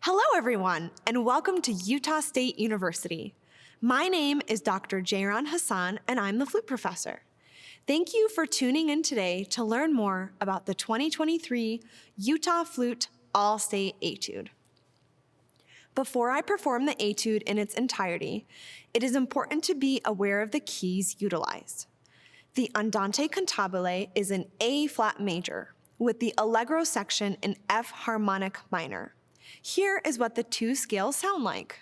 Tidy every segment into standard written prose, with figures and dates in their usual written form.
Hello, everyone, and welcome to Utah State University. My name is Dr. Jayron Hassan, and I'm the flute professor. Thank you for tuning in today to learn more about the 2023 Utah Flute All-State Etude. Before I perform the etude in its entirety, it is important to be aware of the keys utilized. The Andante cantabile is in A-flat major, with the Allegro section in F harmonic minor. Here is what the two scales sound like.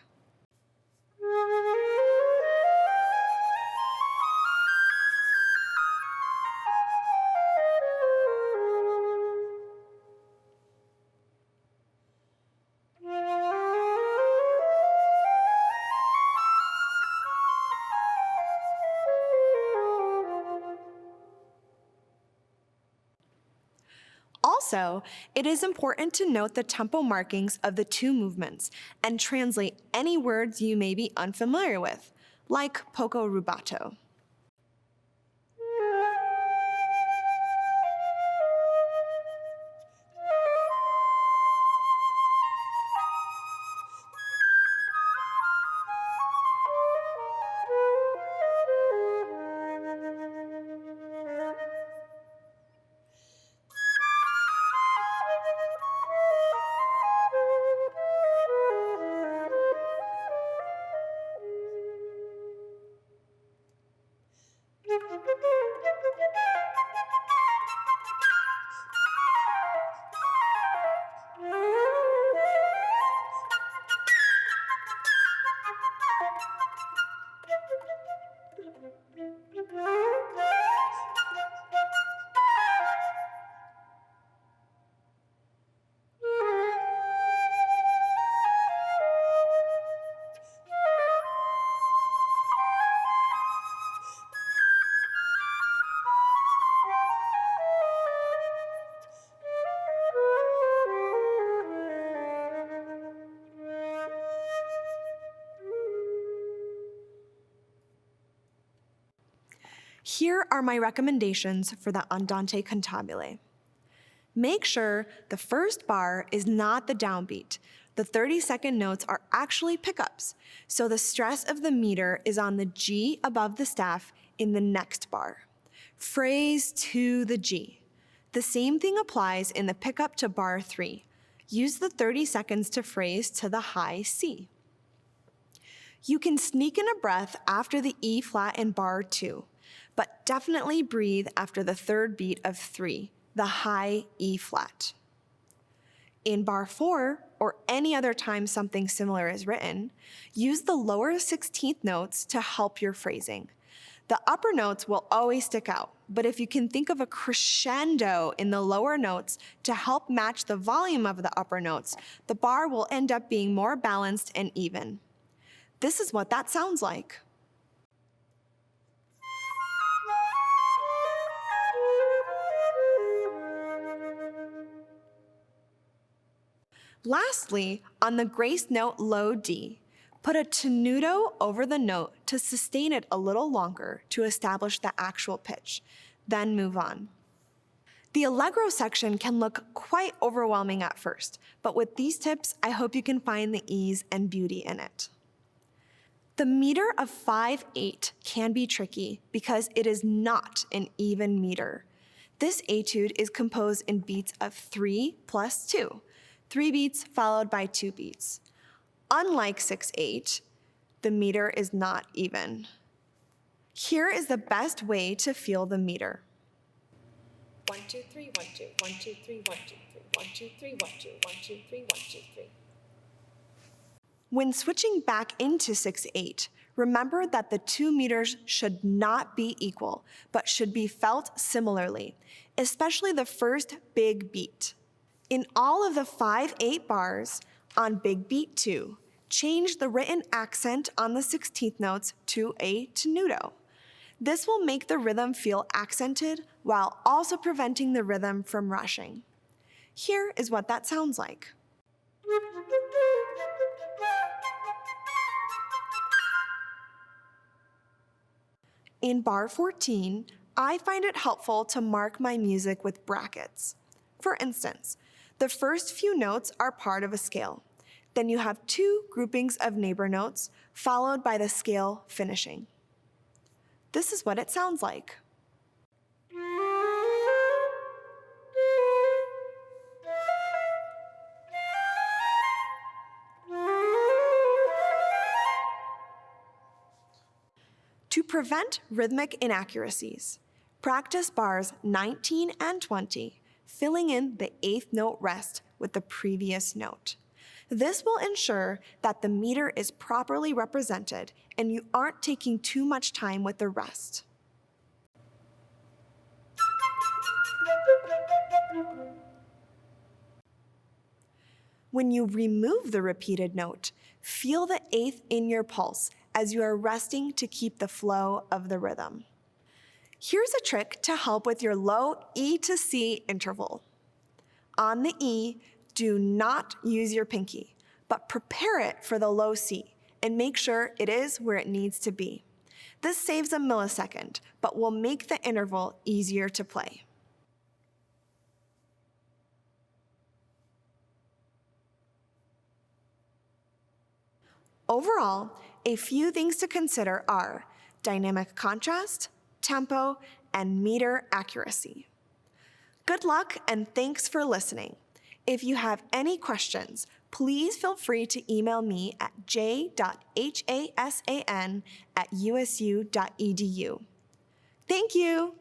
Also, it is important to note the tempo markings of the two movements and translate any words you may be unfamiliar with, like poco rubato. Here are my recommendations for the Andante cantabile. Make sure the first bar is not the downbeat. The 30-second notes are actually pickups, so the stress of the meter is on the G above the staff in the next bar. Phrase to the G. The same thing applies in the pickup to bar 3. Use the 30 seconds to phrase to the high C. You can sneak in a breath after the E flat in bar 2, but definitely breathe after the third beat of 3, the high E flat. In bar 4, or any other time something similar is written, use the lower 16th notes to help your phrasing. The upper notes will always stick out, but if you can think of a crescendo in the lower notes to help match the volume of the upper notes, the bar will end up being more balanced and even. This is what that sounds like. Lastly, on the grace note low D, put a tenuto over the note to sustain it a little longer to establish the actual pitch, then move on. The Allegro section can look quite overwhelming at first, but with these tips, I hope you can find the ease and beauty in it. The meter of 5/8 can be tricky because it is not an even meter. This etude is composed in beats of 3 plus 2, 3 beats followed by 2 beats. Unlike 6/8, the meter is not even. Here is the best way to feel the meter. 1, 2, 3, 1, 2, 1, 2, 3, 1, 2, 3, 1, 2, 3, 1, 2, 1, 2, 3, 1, 2, 3. When switching back into 6/8, remember that the two meters should not be equal, but should be felt similarly, especially the first big beat. In all of the 5/8 bars, on big beat 2, change the written accent on the 16th notes to a tenuto. This will make the rhythm feel accented while also preventing the rhythm from rushing. Here is what that sounds like. In bar 14, I find it helpful to mark my music with brackets. For instance, the first few notes are part of a scale. Then you have 2 groupings of neighbor notes, followed by the scale finishing. This is what it sounds like. To prevent rhythmic inaccuracies, practice bars 19 and 20, filling in the 8th note rest with the previous note. This will ensure that the meter is properly represented and you aren't taking too much time with the rest. When you remove the repeated note, feel the 8th in your pulse as you are resting to keep the flow of the rhythm. Here's a trick to help with your low E to C interval. On the E, do not use your pinky, but prepare it for the low C and make sure it is where it needs to be. This saves a millisecond, but will make the interval easier to play. Overall, a few things to consider are dynamic contrast, tempo, and meter accuracy. Good luck and thanks for listening. If you have any questions, please feel free to email me at j.hasan@usu.edu. Thank you!